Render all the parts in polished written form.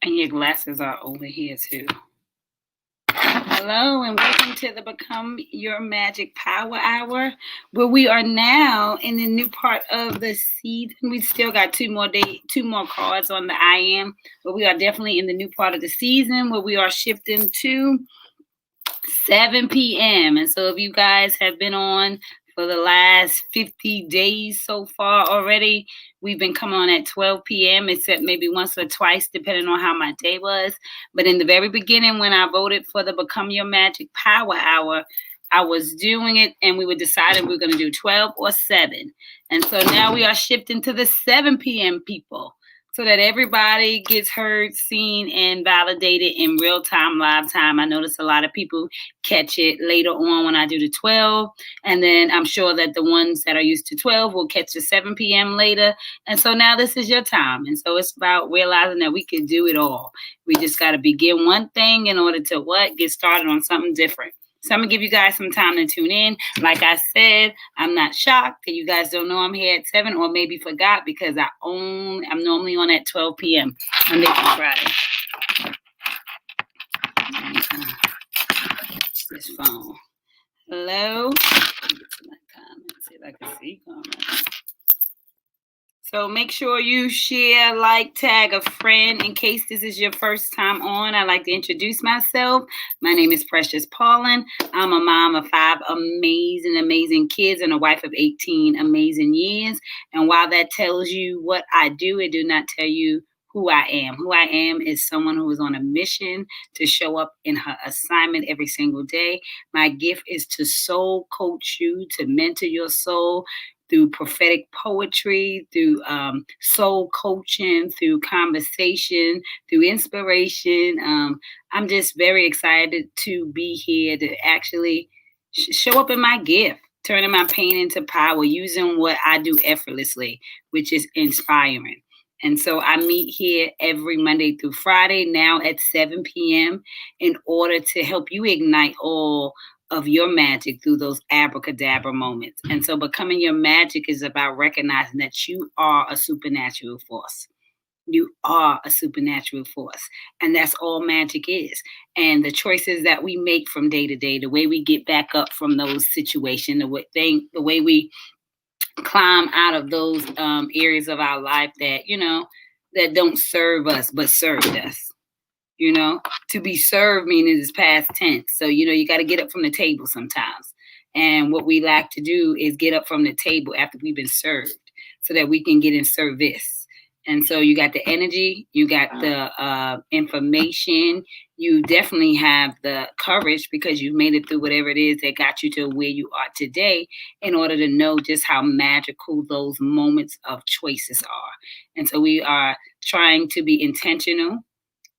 And your glasses are over here too. Hello and welcome to the Become Your Magic Power Hour, where we are now in the new part of the season. We still got two more cards on the I am, but we are definitely in the new part of the season where we are shifting to 7 p.m. And so if you guys have been on for the last 50 days so far already, we've been coming on at 12 p.m. except maybe once or twice depending on how my day was. But in the very beginning, when I voted for the Become Your Magic Power Hour, I was doing it and we were deciding we were going to do 12 or 7. And so now we are shifting to the 7 p.m. people, so that everybody gets heard, seen, and validated in real time, live time. I notice a lot of people catch it later on when I do the 12. And then I'm sure that the ones that are used to 12 will catch the 7 p.m. later. And so now this is your time. And so it's about realizing that we can do it all. We just got to begin one thing in order to get started on something different. So I'm going to give you guys some time to tune in. Like I said, I'm not shocked that you guys don't know I'm here at 7 or maybe forgot because I'm normally on at 12 p.m. Monday through Friday. This phone. Hello? See if I can see comments. So make sure you share, like, tag a friend in case this is your first time on. I'd like to introduce myself. My name is Precious Paulin. I'm a mom of 5 amazing kids and a wife of 18 amazing years. And while that tells you what I do, it do not tell you who I am. Who I am is someone who is on a mission to show up in her assignment every single day. My gift is to soul coach you, to mentor your soul, through prophetic poetry, through soul coaching, through conversation, through inspiration. I'm just very excited to be here to actually show up in my gift, turning my pain into power, using what I do effortlessly, which is inspiring. And so I meet here every Monday through Friday, now at 7 p.m., in order to help you ignite all of your magic through those abracadabra moments. And so becoming your magic is about recognizing that you are a supernatural force. You are a supernatural force. And that's all magic is. And the choices that we make from day to day, the way we get back up from those situations, the way we climb out of those areas of our life that, that don't serve us, but served us. To be served meaning it's past tense. So, you got to get up from the table sometimes. And what we like to do is get up from the table after we've been served so that we can get in service. And so you got the energy, you got the information, you definitely have the courage because you've made it through whatever it is that got you to where you are today in order to know just how magical those moments of choices are. And so we are trying to be intentional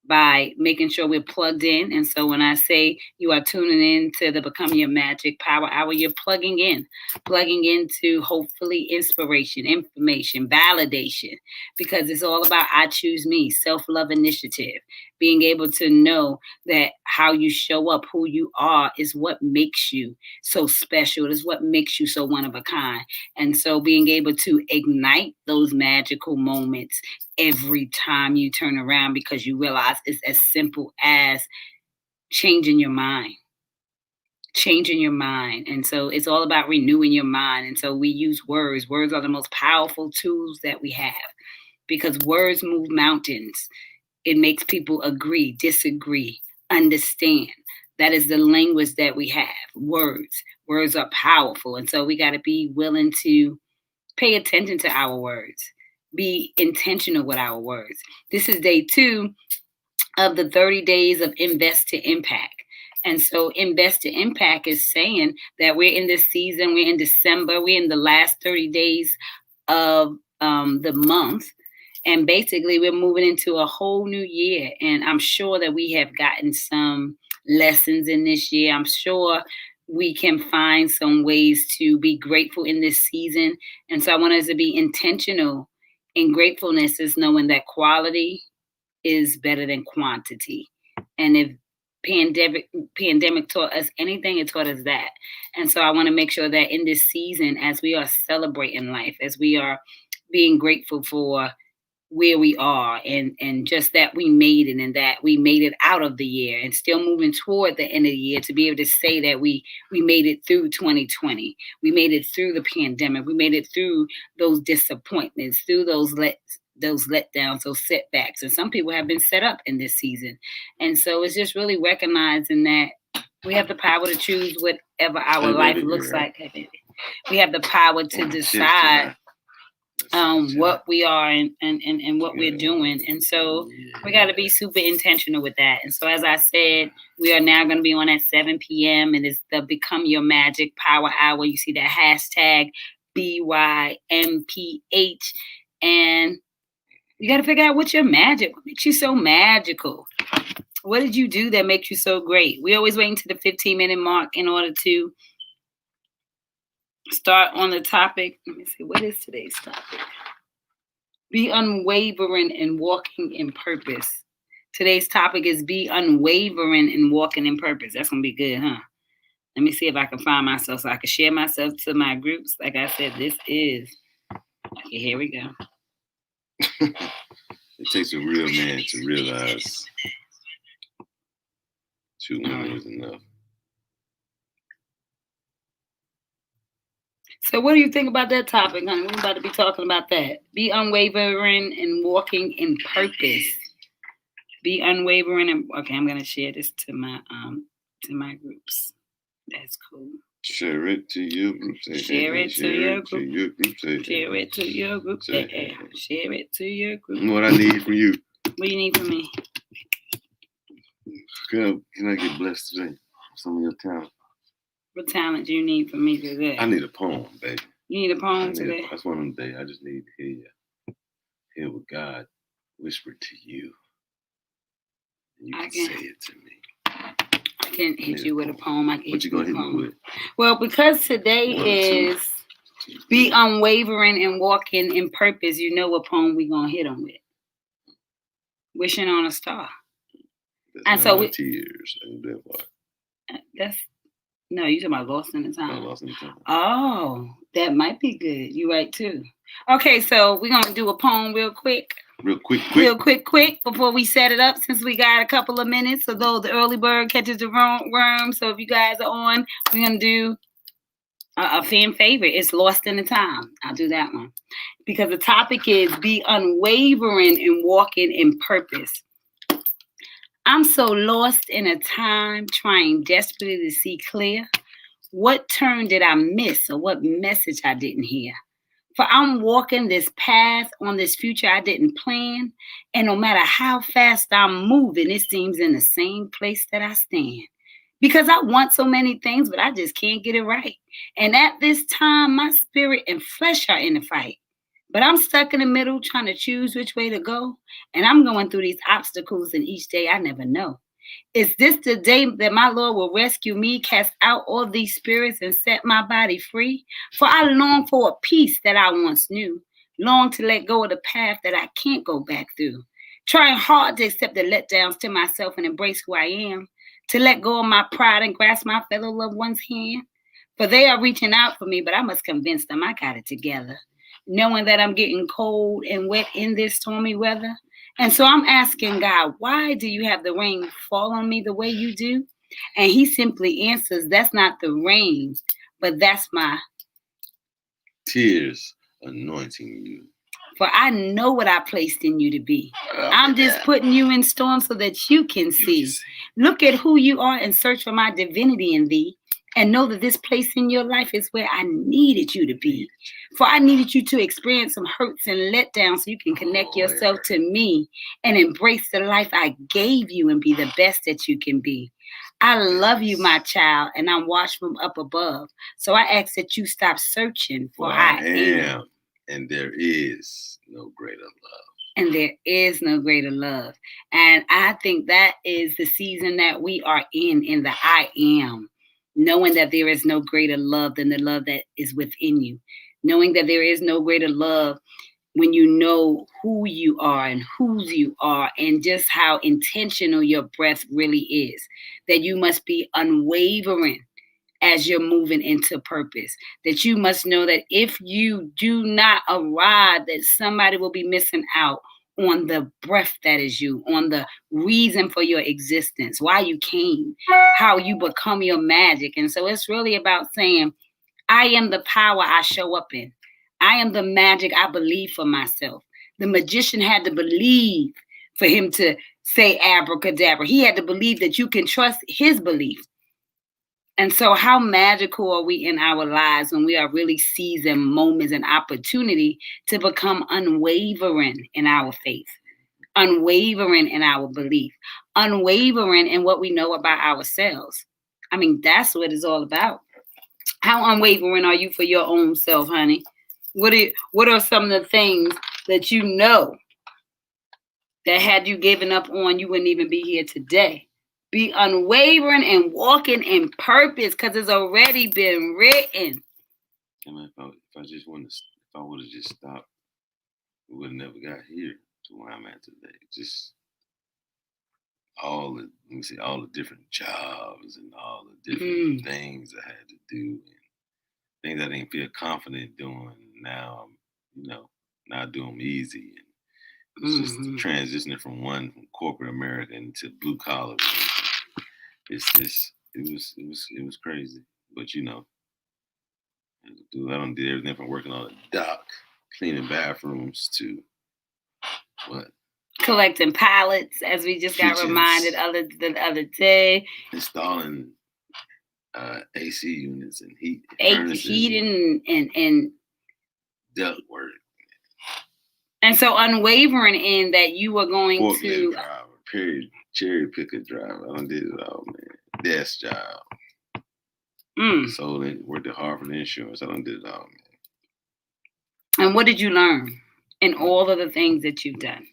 by making sure we're plugged in. And so when I say you are tuning in to the Become Your Magic Power Hour, you're plugging into hopefully inspiration, information, validation, because it's all about I choose me, self-love initiative, being able to know that how you show up, who you are is what makes you so special. It is what makes you so one of a kind. And so being able to ignite those magical moments every time you turn around because you realize it's as simple as changing your mind. And so it's all about renewing your mind. And so we use words. Words are the most powerful tools that we have because words move mountains. It makes people agree, disagree, understand. That is the language that we have. Words are powerful. And so we got to be willing to pay attention to our words. Be intentional with our words. This is day 2 of the 30 days of Invest to Impact. And so Invest to Impact is saying that we're in this season, we're in December, we're in the last 30 days of the month. And basically we're moving into a whole new year. And I'm sure that we have gotten some lessons in this year. I'm sure we can find some ways to be grateful in this season. And so I want us to be intentional. And gratefulness is knowing that quality is better than quantity. And if pandemic taught us anything, it taught us that. And so I want to make sure that in this season, as we are celebrating life, as we are being grateful for where we are, and just that we made it, and that we made it out of the year and still moving toward the end of the year, to be able to say that we made it through 2020. We made it through the pandemic. We made it through those disappointments, through those letdowns, those setbacks. And some people have been set up in this season. And so it's just really recognizing that we have the power to choose whatever our life looks like. We have the power to decide what we are and what we're doing. And so we got to be super intentional with that. And so, as I said, we are now going to be on at 7 p.m. and it's the Become Your Magic Power Hour. You see that hashtag BYMPH. And you got to figure out what's your magic. What makes you so magical? What did you do that makes you so great? We always wait until the 15-minute mark in order to start on the topic. Let me see. What is today's topic? Be unwavering and walking in purpose. Today's topic is be unwavering and walking in purpose. That's going to be good, huh? Let me see if I can find myself so I can share myself to my groups. Like I said, this is... Okay, here we go. It takes a real man to realize 2 women is enough. So what do you think about that topic, honey? We're about to be talking about that. Be unwavering and walking in purpose. Be unwavering and... Okay, I'm going to share this to my groups. That's cool. Share it to your group. Share it to your group. Share it to your group. Share it to your group. What I need from you. What do you need from me? Can I get blessed today? Some of your talent. What talent do you need from me today? I need a poem, baby. You need a poem today? That's one of them days. I just need to hear what God whispered to you. And you can say it to me. I can hit you with a poem. I can what hit you you with a gonna hit me poem. with? Well, because today is be unwavering and walking in purpose, you know what poem we gonna hit them with? Wishing on a Star. And so tears. That's... No, you talking about Lost in the Time. Lost in the Time. Oh, that might be good. You right too. Okay, so we're gonna do a poem real quick. Real quick before we set it up, since we got a couple of minutes. So though the early bird catches the worm. So if you guys are on, we're gonna do a fan favorite. It's Lost in the Time. I'll do that one because the topic is be unwavering and walking in purpose. I'm so lost in a time, trying desperately to see clear. What turn did I miss, or what message I didn't hear? For I'm walking this path on this future I didn't plan. And no matter how fast I'm moving, it seems in the same place that I stand. Because I want so many things, but I just can't get it right. And at this time, my spirit and flesh are in the fight. But I'm stuck in the middle trying to choose which way to go. And I'm going through these obstacles, and each day I never know. Is this the day that my Lord will rescue me, cast out all these spirits, and set my body free? For I long for a peace that I once knew, long to let go of the path that I can't go back through. Trying hard to accept the letdowns to myself and embrace who I am, to let go of my pride and grasp my fellow loved one's hand. For they are reaching out for me, but I must convince them I got it together, knowing that I'm getting cold and wet in this stormy weather. And so I'm asking God, why do you have the rain fall on me the way you do? And he simply answers, that's not the rain, but that's my tears anointing you. For I know what I placed in you to be. I'm just putting you in storms so that you can see. Look at who you are and search for my divinity in thee. And know that this place in your life is where I needed you to be. For I needed you to experience some hurts and letdowns so you can connect yourself to me and embrace the life I gave you and be the best that you can be. I love you, my child, and I'm washed from up above. So I ask that you stop searching, for I am. And there is no greater love. And there is no greater love. And I think that is the season that we are in the I am. Knowing that there is no greater love than the love that is within you. Knowing that there is no greater love when you know who you are and whose you are and just how intentional your breath really is. That you must be unwavering as you're moving into purpose. That you must know that if you do not arrive, that somebody will be missing out on the breath that is you, on the reason for your existence, why you came, how you become your magic. And so it's really about saying, I am the power I show up in. I am the magic I believe for myself. The magician had to believe for him to say abracadabra. He had to believe that you can trust his belief. And so, how magical are we in our lives when we are really seizing moments and opportunity to become unwavering in our faith, unwavering in our belief, unwavering in what we know about ourselves? I mean, that's what it's all about. How unwavering are you for your own self, honey? What are some of the things that you know that had you given up on, you wouldn't even be here today? Be unwavering and walking in purpose because it's already been written. I mean, if I would have just stopped, we would have never got here to where I'm at today. Just all the different jobs and all the different things I had to do, and things I didn't feel confident doing. Now I'm, now doing them easy, and it's just transitioning from corporate America into blue collar. It was crazy, but I done did everything from working on a dock, cleaning bathrooms to what? Collecting pallets, as we just got reminded the other day. Installing AC units and heating and duct work. And so unwavering in that you are going forklift driver, cherry picker driver. I done did it all, man. Desk job. Sold it, worked at Harvard Insurance. I done did it all, man. And what did you learn in all of the things that you've done?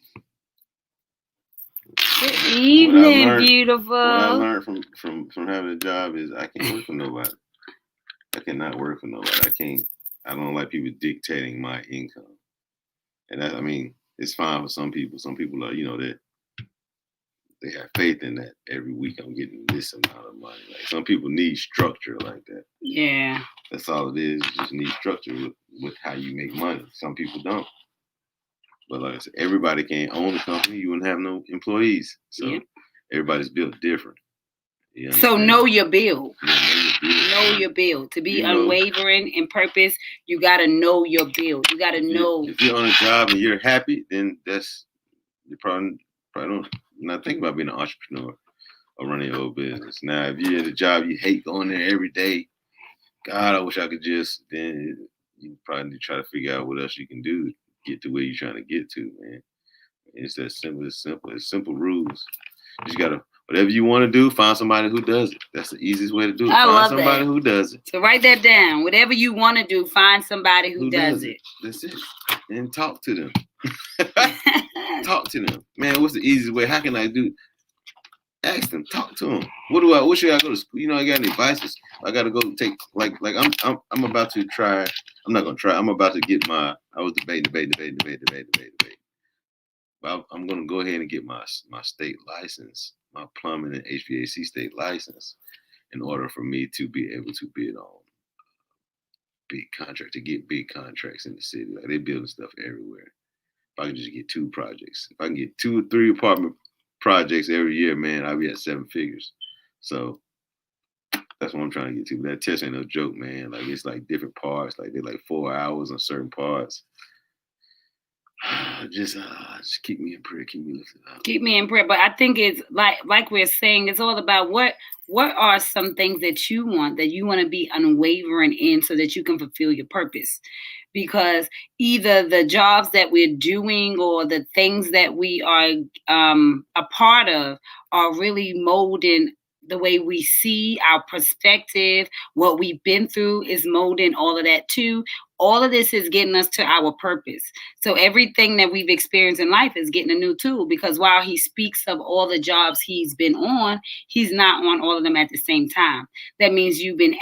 Good evening, beautiful. What I learned from having a job is I can't work for nobody. I cannot work for nobody. I don't like people dictating my income. And it's fine for some people. Some people are, they have faith in that every week I'm getting this amount of money. Like some people need structure like that. Yeah. That's all it is. You just need structure with how you make money. Some people don't. But like I said, everybody can't own a company. You wouldn't have no employees. So everybody's built different. So know your build. Know your build. To be unwavering in purpose, you got to know your build. You got to know. If you're on a job and you're happy, then you probably don't not think about being an entrepreneur or running your own business. Now, if you're at a job you hate going there every day, God, I wish I could then you probably need to try to figure out what else you can do to get to where you're trying to get to, man. It's that simple. It's simple rules. You just gotta, whatever you want to do, find somebody who does it. That's the easiest way to do it. Find somebody who does it. So write that down. Whatever you want to do, find somebody who does it. That's it. And talk to them. Talk to them. Man, what's the easiest way? How can I do? Ask them. Talk to them. What should I go to school? I got any advices? I got to go take I'm about to try. I'm not gonna try. I'm about to get I was debating. But I'm gonna go ahead and get my state license, my plumbing and HVAC state license, in order for me to be able to bid on big contracts, to get big contracts in the city. Like they're building stuff everywhere. If I can just get 2 projects, if I can get 2 or 3 apartment projects every year, man, I'll be at 7 figures. So that's what I'm trying to get to. But that test ain't no joke, man. Like it's like different parts. Like they're like 4 hours on certain parts. Just keep me in prayer. Keep me lifted up. Keep me in prayer. But I think it's like we're saying, it's all about what are some things that you want to be unwavering in so that you can fulfill your purpose. Because either the jobs that we're doing or the things that we are a part of are really molding the way we see our perspective, what we've been through is molding all of that too. All of this is getting us to our purpose. So everything that we've experienced in life is getting a new tool, because while he speaks of all the jobs he's been on, he's not on all of them at the same time. That means you've been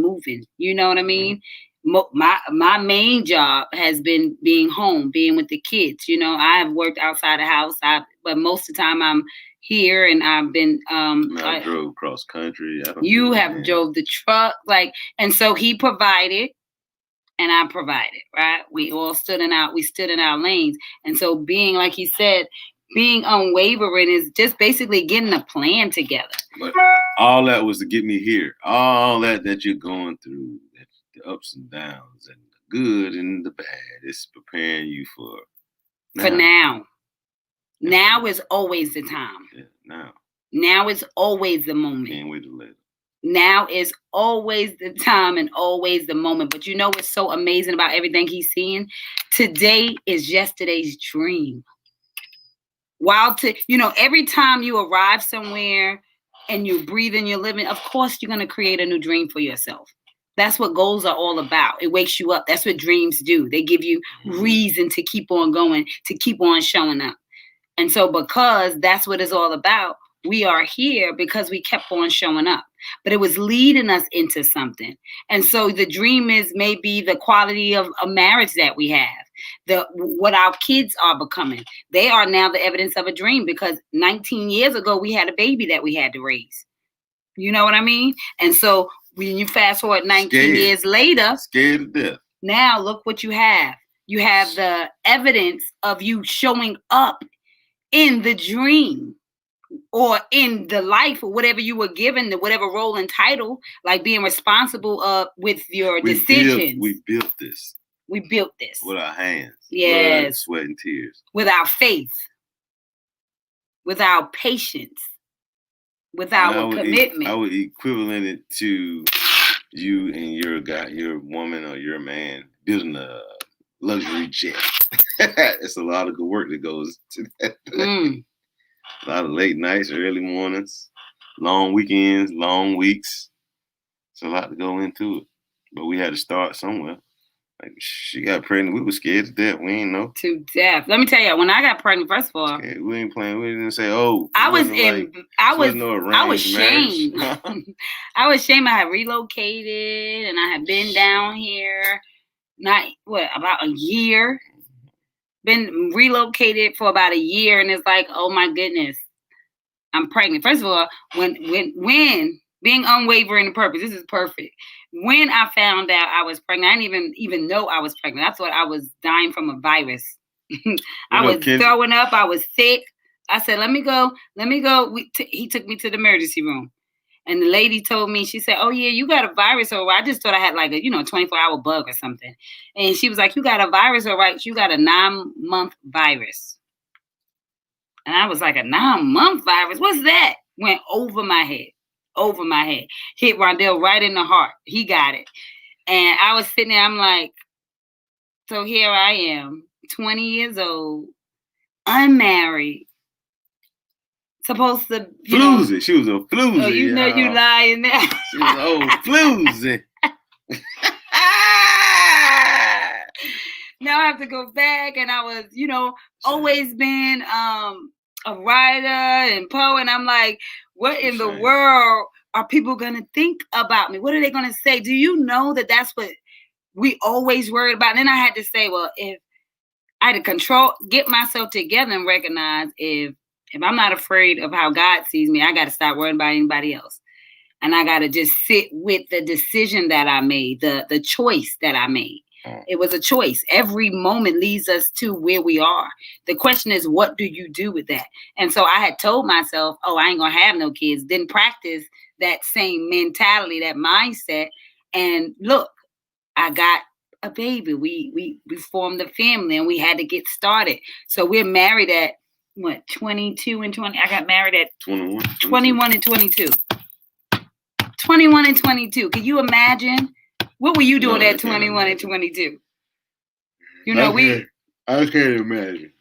moving. You know what I mean? My main job has been being home, being with the kids. I have worked outside the house, but most of the time I'm here, and I've been I drove cross country. You have drove the truck, and so he provided. and I provided, right? We all stood in our lanes. And so being, like he said, being unwavering is just basically getting a plan together. But all that was to get me here. All that you're going through, the ups and downs and the good and the bad, it's preparing you for now. Now is always the time. Yeah, now. Now is always the moment. Can't wait to later. Now is always the time and always the moment. But you know what's so amazing about everything he's seeing? Today is yesterday's dream. Every time you arrive somewhere and you breathe and you're living, of course you're going to create a new dream for yourself. That's what goals are all about. It wakes you up. That's what dreams do. They give you reason to keep on going, to keep on showing up. And so because that's what it's all about, we are here because we kept on showing up. But it was leading us into something. And so the dream is maybe the quality of a marriage that we have, what our kids are becoming. They are now the evidence of a dream because 19 years ago, we had a baby that we had to raise. You know what I mean? And so when you fast forward 19 years later, scared to death. Now look what you have. You have the evidence of you showing up in the dream or in the life or whatever you were given, whatever role and title, like being responsible with your decisions. We built this. We built this. With our hands. Yes. Blood, sweat, and tears. With our faith. With our patience. With our commitment. I would equivalent it to you and your woman or your man building a luxury jet. It's a lot of good work that goes to that. A lot of late nights, early mornings, long weekends, long weeks. It's a lot to go into it. But we had to start somewhere. Like, she got pregnant. We were scared to death. We ain't know. To death. Let me tell you, when I got pregnant, first of all, we ain't playing. We didn't say, oh. I was shamed. I was shamed. I had relocated and I had been down here, about a year. Been relocated for about a year, and it's like, oh my goodness, I'm pregnant. First of all, when being unwavering in purpose, this is perfect. When I found out I was pregnant, I didn't even know I was pregnant. I thought I was dying from a virus. I was throwing up. I was sick. I said, let me go. He took me to the emergency room. And the lady told me, she said, oh, yeah, you got a virus. Or I just thought I had like a 24-hour bug or something. And she was like, you got a virus, all right? You got a 9-month virus. And I was like, a 9-month virus? What's that? Went over my head. Hit Rondell right in the heart. He got it. And I was sitting there, I'm like, so here I am, 20 years old, unmarried. Supposed to floozy. She was a floozy. Oh, you know you lying there. She was an old floozy. Now I have to go back, and I was, always been a writer and poet. And I'm like, what in the world are people gonna think about me? What are they gonna say? Do you know that that's what we always worried about? And then I had to say, well, if I had to get myself together and recognize if I'm not afraid of how God sees me, I got to stop worrying about anybody else. And I got to just sit with the decision that I made, the choice that I made. It was a choice. Every moment leads us to where we are. The question is, what do you do with that? And so I had told myself, oh, I ain't going to have no kids. Didn't practice that same mentality, that mindset. And look, I got a baby. We formed a family and we had to get started. So we're married at 22 and 20. I got married at 21 and 22. 21 and 22. Can you imagine? What were you doing at 21 and 22? I can't imagine.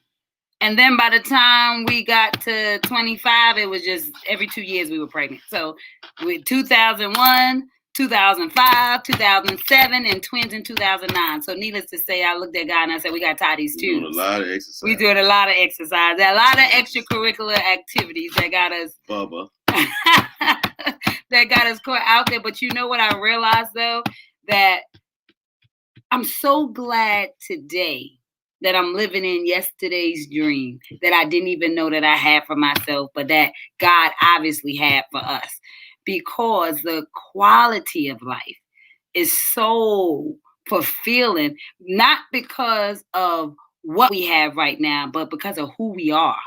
And then by the time we got to 25, it was just every 2 years we were pregnant. So with 2001, 2005, 2007, and twins in 2009. So needless to say, I looked at God and I said, we got to tie these two. We're doing a lot of exercise. We're doing a lot of exercise. A lot of extracurricular activities that got us. Bubba. That got us caught out there. But you know what I realized, though? That I'm so glad today that I'm living in yesterday's dream that I didn't even know that I had for myself, but that God obviously had for us. Because the quality of life is so for feeling, not because of what we have right now, but because of who we are,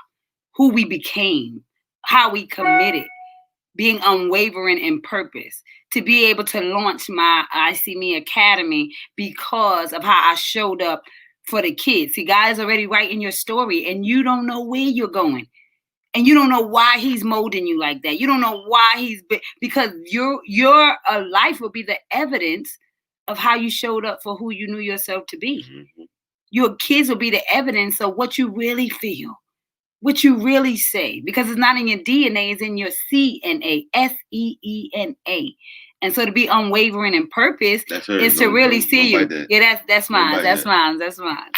who we became, how we committed, being unwavering in purpose, to be able to launch my I See Me Academy because of how I showed up for the kids. See, God is already writing your story and you don't know where you're going. And you don't know why he's molding you like that. You don't know why because your life will be the evidence of how you showed up for who you knew yourself to be. Mm-hmm. Your kids will be the evidence of what you really feel, what you really say, because it's not in your DNA, it's in your CNA, SEENA. And so to be unwavering in purpose is to really see you. Yeah, that's mine. That's mine. That's mine.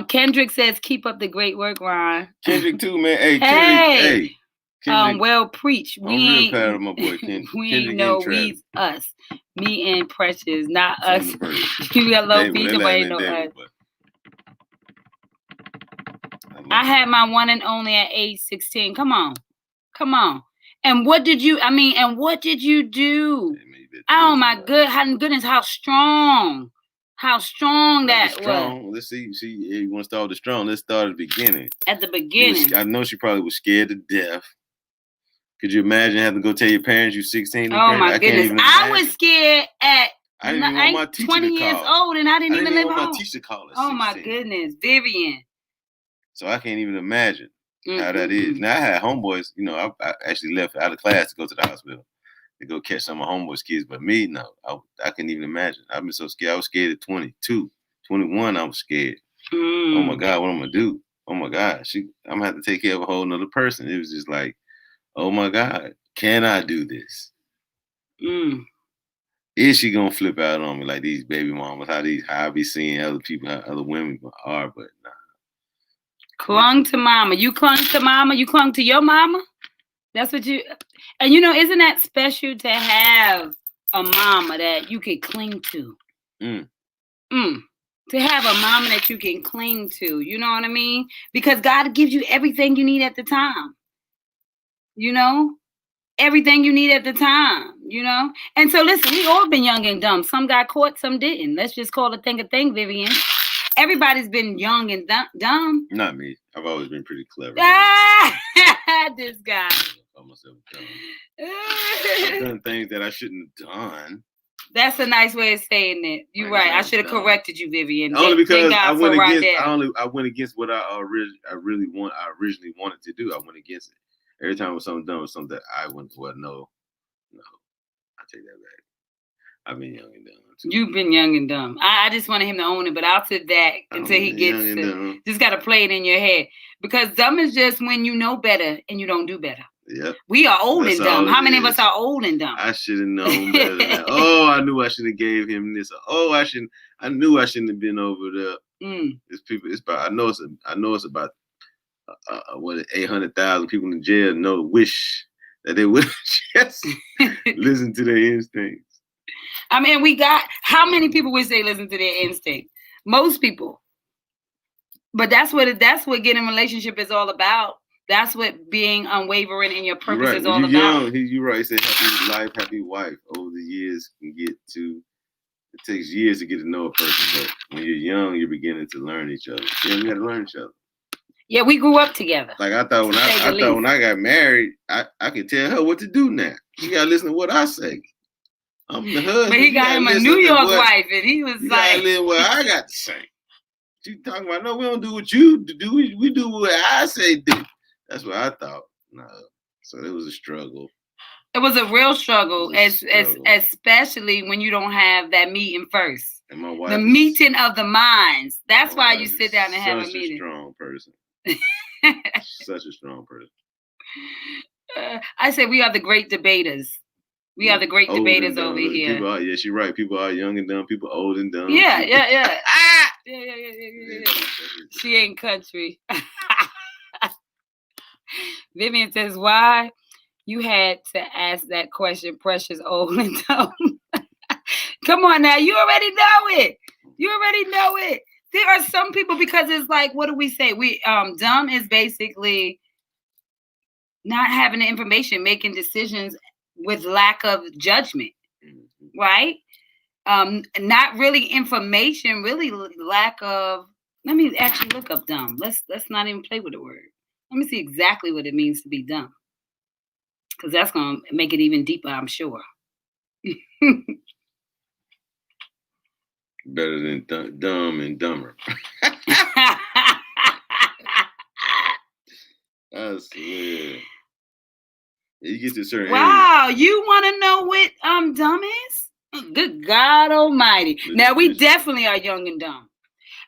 Kendrick says, "Keep up the great work, Ron." Kendrick too, man. Hey, Kendrick. Kendrick, well preached. I'm real proud of my boy Kendrick. We ain't know we's us. Me and Precious, not us. You got low beat, nobody know us. I had my one and only at age 16. Come on. And what did you do? Oh my goodness, how strong that was. Let's see, you want to start with the strong. Let's start at the beginning. At the beginning. I know she probably was scared to death. Could you imagine having to go tell your parents you're 16? Oh my goodness. I was scared at I didn't even want my teacher 20 to call. years old and I didn't even live want home. My teacher to call at 16. Oh my goodness, Vivian. So I can't even imagine how that is. Now I had homeboys, I actually left out of class to go to the hospital to go catch some of my homeboys' kids. But me, no, I couldn't even imagine. I've been so scared. I was scared at 22, 21. I was scared. Oh my God, what am I gonna do? Oh my God, I'm gonna have to take care of a whole nother person. It was just like, oh my God, can I do this? Is she gonna flip out on me like these baby mamas? How I be seeing other people, how other women are, but nah. Clung to mama. You clung to mama. You clung to your mama. That's what you. And isn't that special to have a mama that you can cling to? To have a mama that you can cling to. You know what I mean? Because God gives you everything you need at the time. Everything you need at the time. And so listen, we all been young and dumb. Some got caught, some didn't. Let's just call a thing, Vivian. Everybody's been young and dumb. Not me. I've always been pretty clever. This guy. I myself dumb. I've done things that I shouldn't have done. That's a nice way of saying it. You're right. I should have corrected you, Vivian. Only because I went against what I originally wanted to do. I went against it. Every time it was something done with something that I went for. No, I take that back. I've been young and dumb too. You've been young and dumb. I just wanted him to own it, but I'll sit back until he gets to. Just got to play it in your head. Because dumb is just when you know better and you don't do better. Yep. We are old and dumb. How many of us are old and dumb? I should have known better than that. Oh, I knew I should have gave him this. Oh, I knew I shouldn't have been over there. It's people. It's about. I know it's about 800,000 people in jail. Wish that they would just listen to their instincts. I mean, how many people wish they listen to their instinct? Most people. But that's what getting a relationship is all about. That's what being unwavering in your purpose is all about. You're right. He said happy life, happy wife. Over the years it takes years to get to know a person, but when you're young, you're beginning to learn each other. You got to learn each other. Yeah, we grew up together. Like I thought when I got married, I could tell her what to do now. She got to listen to what I say. I'm the husband. But he got him a New York wife, and he was like, "You listen what I got to say." She talking about, no, we don't do what you do. We do what I say do. That's what I thought. No, so it was a struggle. It was a real struggle, especially when you don't have that meeting first. And my wife, the meeting of the minds. That's why you sit down and have a meeting. Such a strong person. I say we are the great debaters. We are the great debaters over here. Yeah, she's right. People are young and dumb. People old and dumb. Yeah. Yeah. She ain't country. Vivian says, why you had to ask that question, Precious, old and dumb? Come on now. You already know it. There are some people, because it's like, what do we say? Dumb is basically not having the information, making decisions with lack of judgment. right? Not really information, really lack of. Let me actually look up dumb. Let's not even play with the word. Let me see exactly what it means to be dumb, because that's gonna make it even deeper, I'm sure. Better than dumb and dumber. I swear. You get to a certain wow, you want to know what dumb is? Good God Almighty! Now we definitely are young and dumb,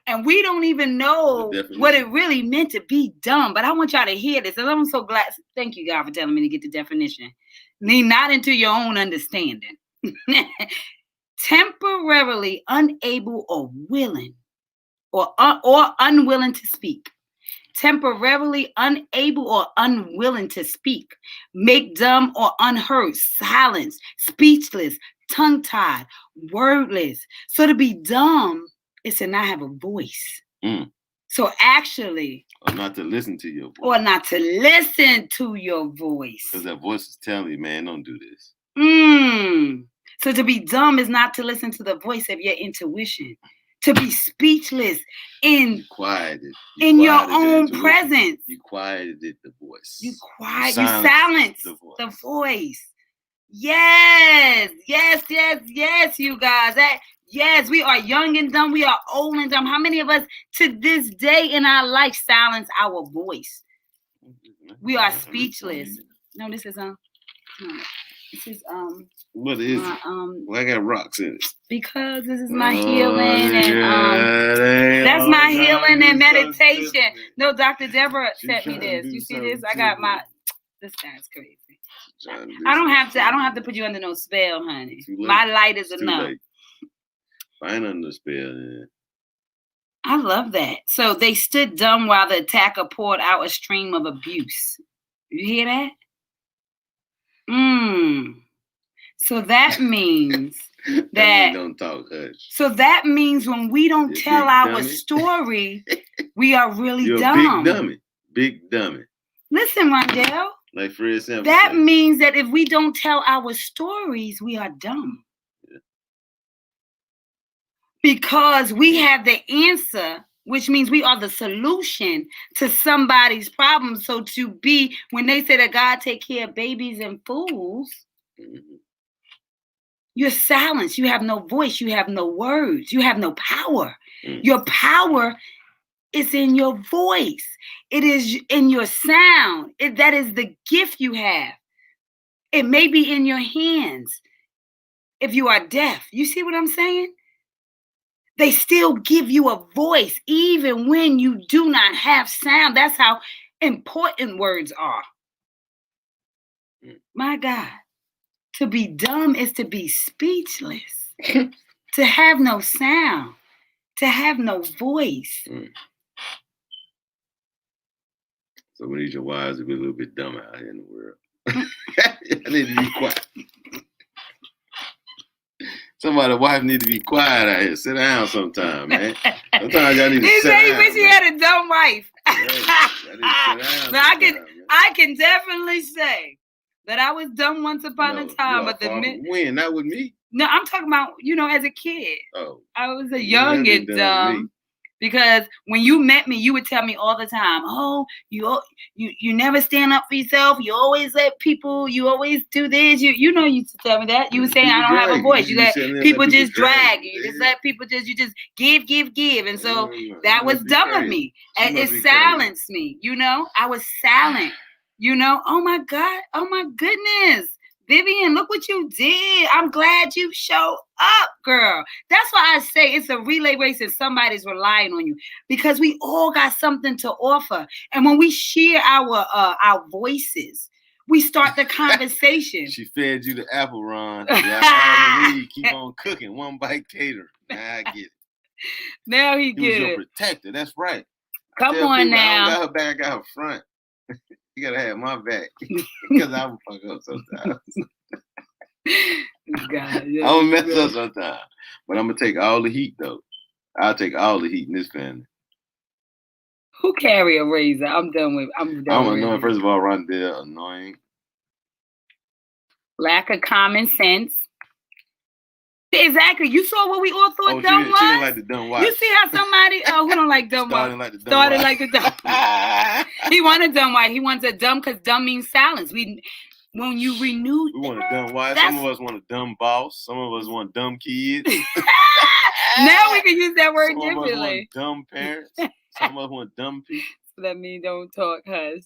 and we don't even know what it really meant to be dumb. But I want y'all to hear this, and I'm so glad. Thank you, God, for telling me to get the definition. Lean not into your own understanding. Temporarily unable or willing, or unwilling to speak. Temporarily unable or unwilling to speak, make dumb or unheard, silenced, speechless, tongue-tied, wordless. So to be dumb is to not have a voice. So actually, or not to listen to your voice. Or not to listen to your voice. Because that voice is telling you, man, don't do this. So to be dumb is not to listen to the voice of your intuition. To be speechless in your own presence. You quieted the voice. You silenced the voice. Yes, you guys. Yes, we are young and dumb. We are old and dumb. How many of us to this day in our life silence our voice? We are speechless. No, this is what is it? Well, I got rocks in it. Because this is my healing and that's my healing and meditation. No, Dr. Deborah sent me this. You see this? I got this guy's crazy. I don't have to put you under no spell, honey. My light is enough. Fine under the spell. I love that. So they stood dumb while the attacker poured out a stream of abuse. You hear that? So that means that don't talk hush. So that means when we don't tell our story, we are really dumb. Big dummy. Listen, Rondell. Like for example. That means that if we don't tell our stories, we are dumb. Yeah. Because we have the answer, which means we are the solution to somebody's problem. So to be, when they say that God take care of babies and fools, you're silenced. You have no voice. You have no words. You have no power. Your power is in your voice. It is in your sound. That is the gift you have. It may be in your hands if you are deaf. You see what I'm saying? They still give you a voice even when you do not have sound. That's how important words are. My God. To be dumb is to be speechless, to have no sound, to have no voice. So we need your wives to be a little bit dumb out here in the world. I need to be quiet. Somebody's wife need to be quiet out here. Sit down sometime, man. Sometimes y'all need to sit down. He wish he had a dumb wife. I can definitely say that I was dumb once upon a time, but when? Not with me. No, I'm talking about, as a kid. Oh. I was a young and dumb. Because when you met me, you would tell me all the time, oh, you never stand up for yourself. You always let people, you always do this. You used to tell me that. You were saying I don't have a voice. You let people just drag you. You just let people you just give. And so that was dumb of me. And it silenced me, I was silent. Oh my God, oh my goodness. Vivian, look what you did. I'm glad you showed up, girl. That's why I say it's a relay race and somebody's relying on you, because we all got something to offer. And when we share our voices, we start the conversation. She fed you the apple, Ron. Yeah, keep on cooking. One bite cater. Now I get it. Now he get it. He was your protector. That's right. Come on now. I don't got her back, I got her front. You gotta have my back because I will fuck up sometimes. I'm gonna mess up sometimes, but I'm gonna take all the heat though. I'll take all the heat in this family. Who carry a razor? I'm done with. I'm annoying. First of all, Rondell, annoying. Lack of common sense. Exactly. You saw what we all thought dumb was? She didn't like the dumb wife. You see how somebody who don't like dumb wife started like the dumb wife. He wanted dumb wife. He wants a dumb because dumb means silence. When you renew, we want a dumb wife. Some of us want a dumb boss. Some of us want dumb kids. Now we can use that word Some differently. Of us want dumb parents. Some of us want dumb people. Let me don't talk, hush.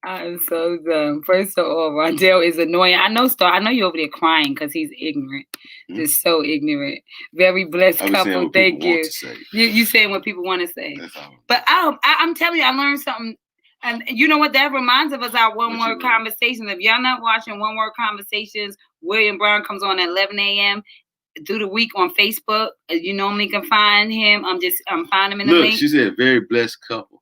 I'm so dumb. First of all, Rondell is annoying. I know, Star. I know you're over there crying because he's ignorant. Just so ignorant. Very blessed couple. Thank you. You saying what people want to say. But I'm telling you, I learned something. And you know what? That reminds of us our one-word conversations. If y'all not watching one-word conversations, William Brown comes on at 11 a.m. through the week on Facebook. You normally can find him. I'm finding him in the link. She said very blessed couple.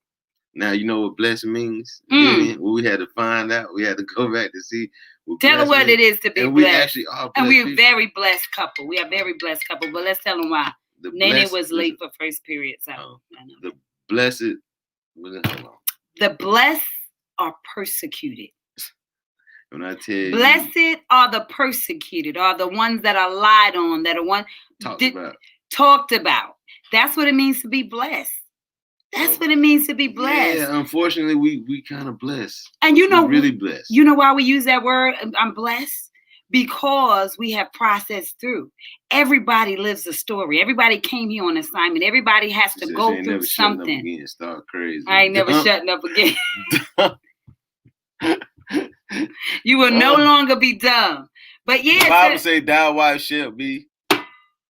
Now, you know what blessed means? We had to find out. We had to go back to see. Tell her what it is to be blessed. We actually are blessed. And we're a very blessed couple. We are very blessed couple. But let's tell them why. Nene was late for first period. So the blessed. The blessed are persecuted. When I tell you, blessed are the persecuted, are the ones that are lied on, that are talked about. That's what it means to be blessed. That's what it means to be blessed. Yeah, unfortunately, we kind of blessed. And you know, we're really blessed. You know why we use that word? I'm blessed because we have processed through. Everybody lives a story. Everybody came here on assignment. Everybody has to go through never something. Shutting up again. Start crazy. I ain't never shutting up again. You will no longer be dumb. But yeah, the Bible say, "Thy wife shall be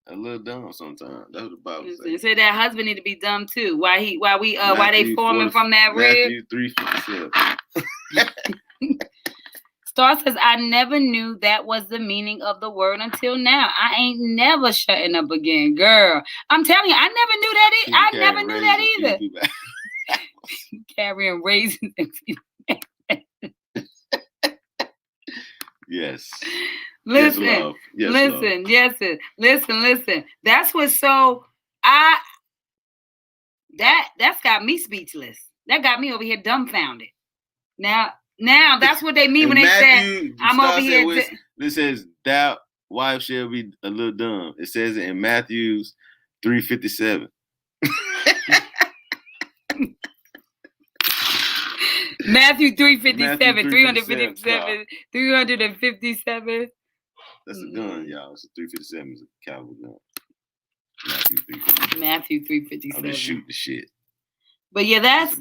a little dumb sometimes." That's what the Bible says. It said that husband need to be dumb too. Why they forming from that rib? Matthew 3:57. Star says, I never knew that was the meaning of the word until now. I ain't never shutting up again, girl. I'm telling you, I never knew that. I never knew that either. Carrying raisins. Yes. Listen, yes, love. Yes, listen, love. yes, listen. That's what's so that's got me speechless. That got me over here dumbfounded. Now that's what they mean when Matthew, they say I'm over here. This says thou wife shall be a little dumb. It says it in Matthew's 3:57. Matthew 3:57, 357, 357. That's a gun, y'all. It's a 357. It's a cavalry gun. Matthew 3:57. I'm just shooting the shit. But yeah, that's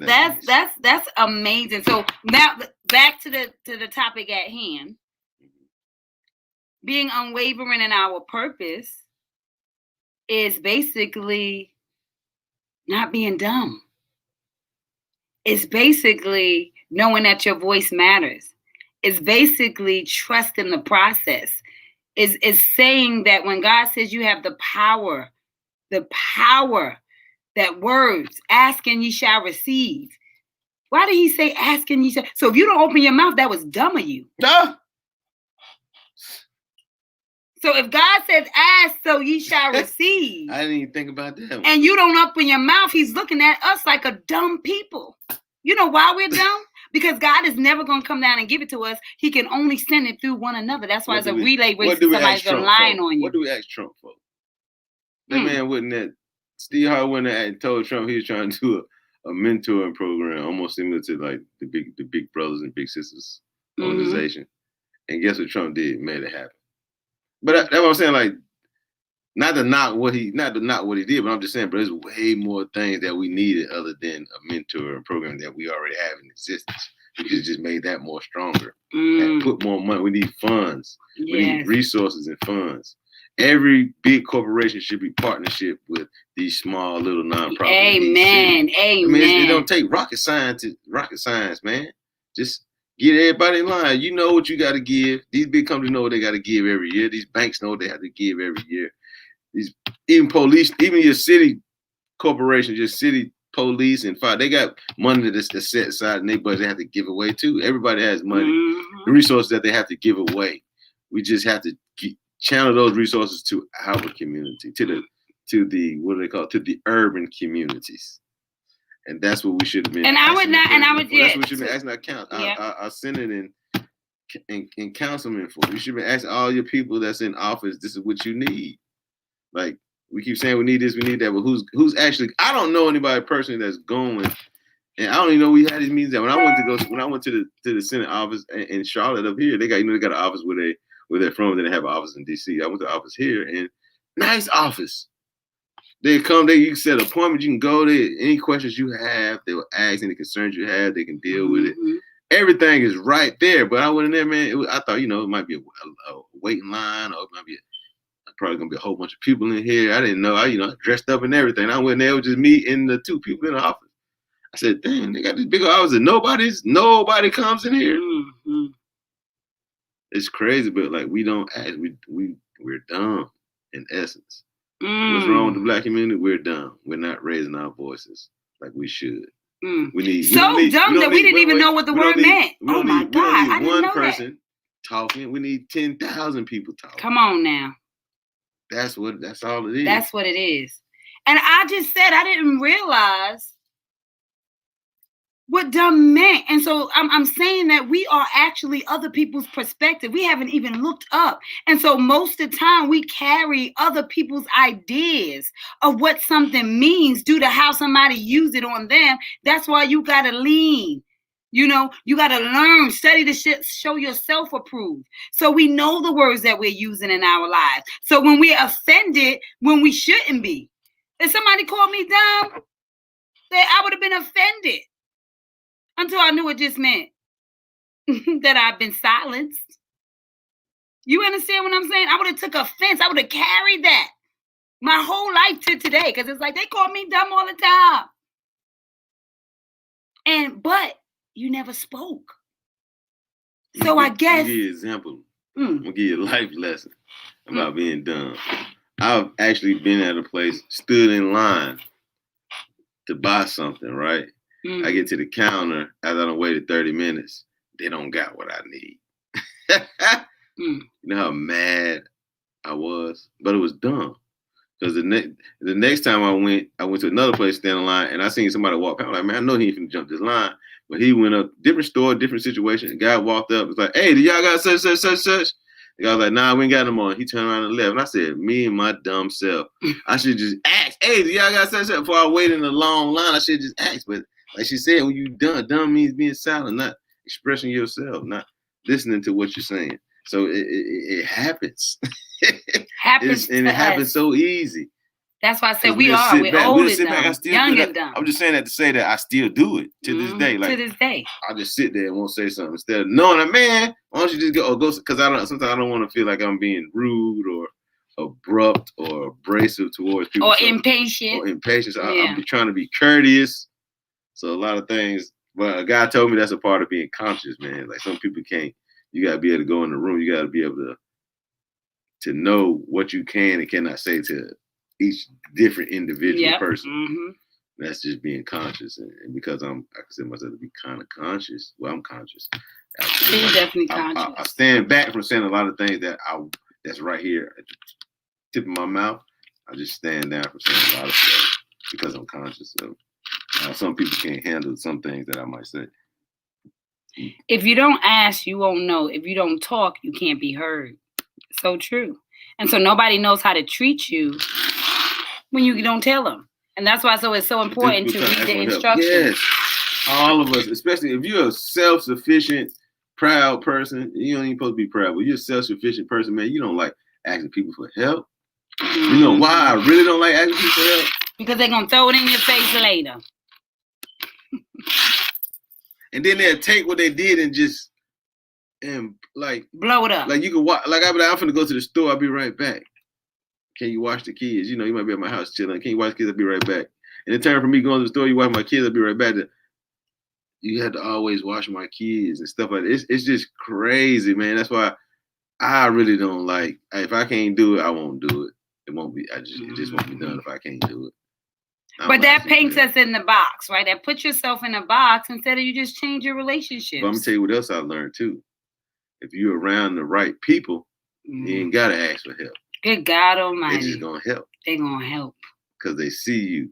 amazing. So now back to the topic at hand. Being unwavering in our purpose is basically not being dumb. It's basically knowing that your voice matters. It's basically trusting the process. It's saying that when God says you have the power, that words, ask and ye shall receive. Why did he say ask and ye shall? So if you don't open your mouth, that was dumb of you. Duh. So if God says ask so ye shall receive. I didn't even think about that. And you don't open your mouth, he's looking at us like a dumb people. You know why we're dumb? Because God is never going to come down and give it to us. He can only send it through one another. That's why it's a relay race. Somebody's relying on you. What do we ask Trump for? That man wouldn't have. Steve Harvey went and told Trump he was trying to do a mentoring program, almost similar to like the big brothers and big sisters organization. And guess what Trump did? Made it happen. But that's what I'm saying. Like, not to knock what he did, but I'm just saying, but there's way more things that we needed other than a mentoring program that we already have in existence. We could have just made that more stronger and put more money. We need funds. Yes. We need resources and funds. Every big corporation should be partnership with these small little nonprofits. Amen. I mean, it don't take rocket science, man. Just get everybody in line. You know what you got to give. These big companies know what they got to give every year. These banks know what they have to give every year. Even police, even your city corporation, your city police and fire, they got money that's set aside in their budget they have to give away too. Everybody has money, the resources that they have to give away. We just have to channel those resources to our community, to the what do they call it? To the urban communities, and that's what we should have been. And I would not. And I would. That's what we should have been asking our count, our Senate and councilmen for. You should be asking all your people that's in office, this is what you need. Like, we keep saying we need this, we need that, but who's actually, I don't know anybody personally that's going, and I don't even know we had these meetings. When I went to the Senate office in Charlotte up here, they got an office where they're from, then they have an office in DC. I went to the office here, and nice office. They come, you set an appointment, you can go there, any questions you have, they will ask, any concerns you have, they can deal with it. Everything is right there. But I went in there, man, I thought, it might be a waiting line, or it might be probably gonna be a whole bunch of people in here. I didn't know. I dressed up and everything. I went there, it was just me and the two people in the office. I said, "Damn, they got this big office and nobody comes in here." Mm-hmm. It's crazy, but like we don't ask. We're dumb in essence. What's wrong with the black community? We're dumb. We're not raising our voices like we should. We need dumb that we didn't even know what the word meant. Oh my God, I didn't know that. One person talking. We need 10,000 people talking. Come on now. That's all it is. That's what it is. And I just said I didn't realize what dumb meant. And so I'm saying that we are actually other people's perspective. We haven't even looked up. And so most of the time we carry other people's ideas of what something means due to how somebody used it on them. That's why you got to lean. You got to learn, study the shit, show yourself approved. So we know the words that we're using in our lives. So when we're offended, when we shouldn't be. If somebody called me dumb, I would have been offended until I knew it just meant that I've been silenced. You understand what I'm saying? I would have took offense. I would have carried that my whole life to today, because it's like they call me dumb all the time. But you never spoke. So I guess. I'll give you an example. I'm going to give you a life lesson about being dumb. I've actually been at a place, stood in line to buy something, right? I get to the counter, after I waited 30 minutes, they don't got what I need. You know how mad I was? But it was dumb. Because the next time I went to another place, stand in line, and I seen somebody walk out. I'm like, man, I know he ain't finna jump this line. But he went up, different store, different situation. The guy walked up, was like, hey, do y'all got such? The guy was like, nah, we ain't got no more. He turned around and left. And I said, me and my dumb self, I should just ask, hey, do y'all got such? Before I wait in a long line, I should just ask. But like she said, when you dumb means being silent, not expressing yourself, not listening to what you're saying. So it happens. It happens so easy. That's why I said we're old and dumb, young and dumb. I'm just saying that to say that I still do it to this day. Like, to this day, I just sit there and won't say something instead of knowing that, man, why don't you just go? Because sometimes I don't want to feel like I'm being rude or abrupt or abrasive towards people, or impatient. So I'm trying to be courteous. So a lot of things. But a guy told me that's a part of being conscious, man. Like, some people can't. You gotta be able to go in the room. You gotta be able to know what you can and cannot say to each different individual person. That's just being conscious. And because I consider myself to be kind of conscious. Well, I'm conscious. You're definitely conscious. I stand back from saying a lot of things that's right here at the tip of my mouth. I just stand down from saying a lot of stuff because I'm conscious of. Some people can't handle some things that I might say. If you don't ask, you won't know. If you don't talk, you can't be heard. So true. And so nobody knows how to treat you when you don't tell them. And that's why it's so important to read the instructions. Yes. All of us, especially if you're a self-sufficient, proud person, you don't even supposed to be proud, but you're a self-sufficient person, man, you don't like asking people for help. You know why I really don't like asking people for help? Because they're going to throw it in your face later. And then they'll take what they did and like blow it up. Like, you can watch. Like, I'm finna go to the store. I'll be right back. Can you watch the kids? You might be at my house chilling. Can you watch the kids? I'll be right back. And in turn for me going to the store, you watch my kids. I'll be right back. You had to always watch my kids and stuff like that. It's just crazy, man. That's why I really don't like. If I can't do it, I won't do it. It won't be. It just won't be done if I can't do it. But that paints us in the box, right? That puts yourself in a box instead of you just change your relationships. But I'm gonna tell you what else I learned too. If you're around the right people, you ain't gotta ask for help. Good God Almighty. They're just gonna help. They're gonna help. Because they see you.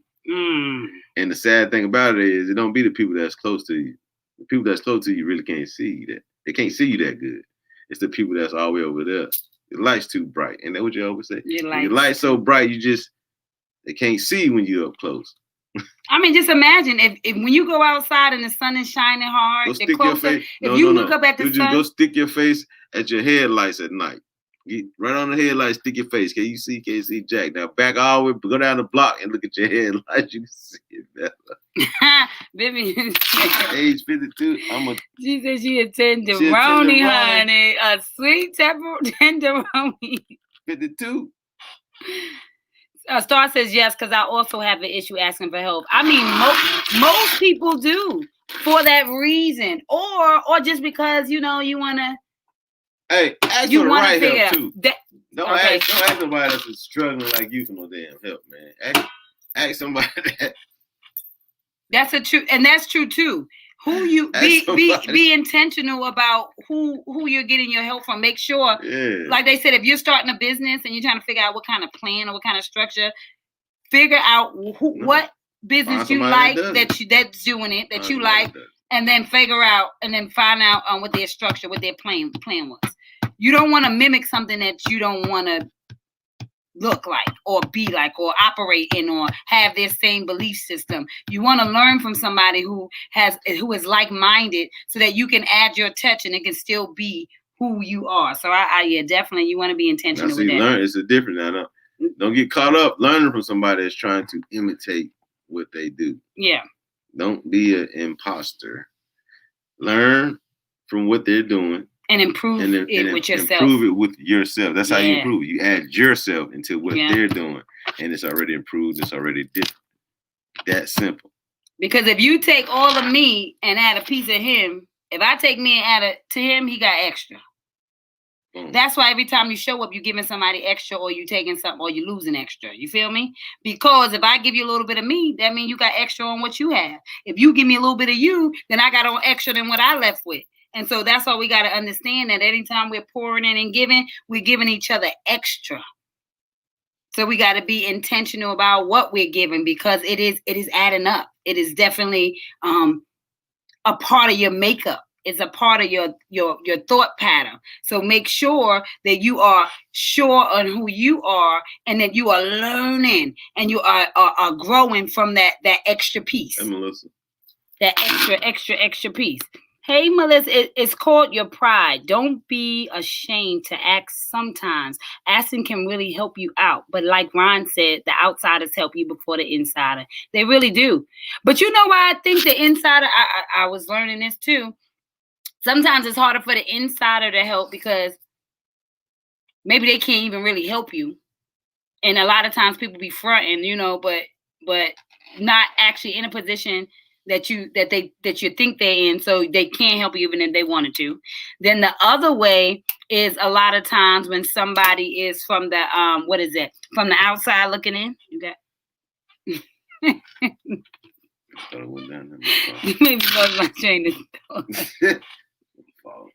And the sad thing about it is, it don't be the people that's close to you. The people that's close to you really can't see you that. They can't see you that good. It's the people that's all the way over there. Your light's too bright. And that's what you always say. Your light's so bright, they can't see when you're up close. I mean, just imagine if when you go outside and the sun is shining hard, go stick your face. Look up at the sun, just go stick your face at your headlights at night. Get right on the headlights, stick your face. Can't see Jack. Now back all the way, go down the block and look at your headlights. You can see it better. Vivian, age 52. She said she a tenderoni, honey. A sweet tenderoni. 52. Star says yes, because I also have an issue asking for help. I mean, most people do for that reason, or just because you wanna. Hey, ask for the right help too. Don't ask nobody that's struggling like you for no damn help, man. Ask somebody that. That's true too. Who you be intentional about who you're getting your help from. Make sure, like they said, if you're starting a business and you're trying to figure out what kind of plan or what kind of structure, figure out what business you like that's doing it that you like, and then find out what their structure, what their plan was. You don't want to mimic something that you don't want to look like or be like or operate in or have their same belief system. You want to learn from somebody who is like-minded so that you can add your touch and it can still be who you are. So I definitely you want to be intentional with that. Learn, it's a different now. Don't get caught up learning from somebody that's trying to imitate what they do. Yeah. Don't be an imposter. Learn from what they're doing. And improve it with yourself. Improve it with yourself. That's how you improve. You add yourself into what they're doing. And it's already improved. It's already different. That simple. Because if you take all of me and add a piece of him, if I take me and add it to him, he got extra. That's why every time you show up, you're giving somebody extra or you taking something or you losing extra. You feel me? Because if I give you a little bit of me, that means you got extra on what you have. If you give me a little bit of you, then I got on extra than what I left with. And so that's why we got to understand that anytime we're pouring in and giving, we're giving each other extra. So we got to be intentional about what we're giving because it is adding up. It is definitely a part of your makeup. It's a part of your thought pattern. So make sure that you are sure on who you are and that you are learning and you are growing from that extra piece. Hey, Melissa. That extra piece. Hey, Melissa, it's called your pride. Don't be ashamed to ask sometimes. Asking can really help you out. But like Ron said, the outsiders help you before the insider. They really do. But you know why I think the insider, I was learning this too. Sometimes it's harder for the insider to help because maybe they can't even really help you. And a lot of times people be fronting, but not actually in a position that you think they're in, so they can't help you even if they wanted to. Then the other way is a lot of times when somebody is from the from the outside looking in. You got. You made me lose my train of thought.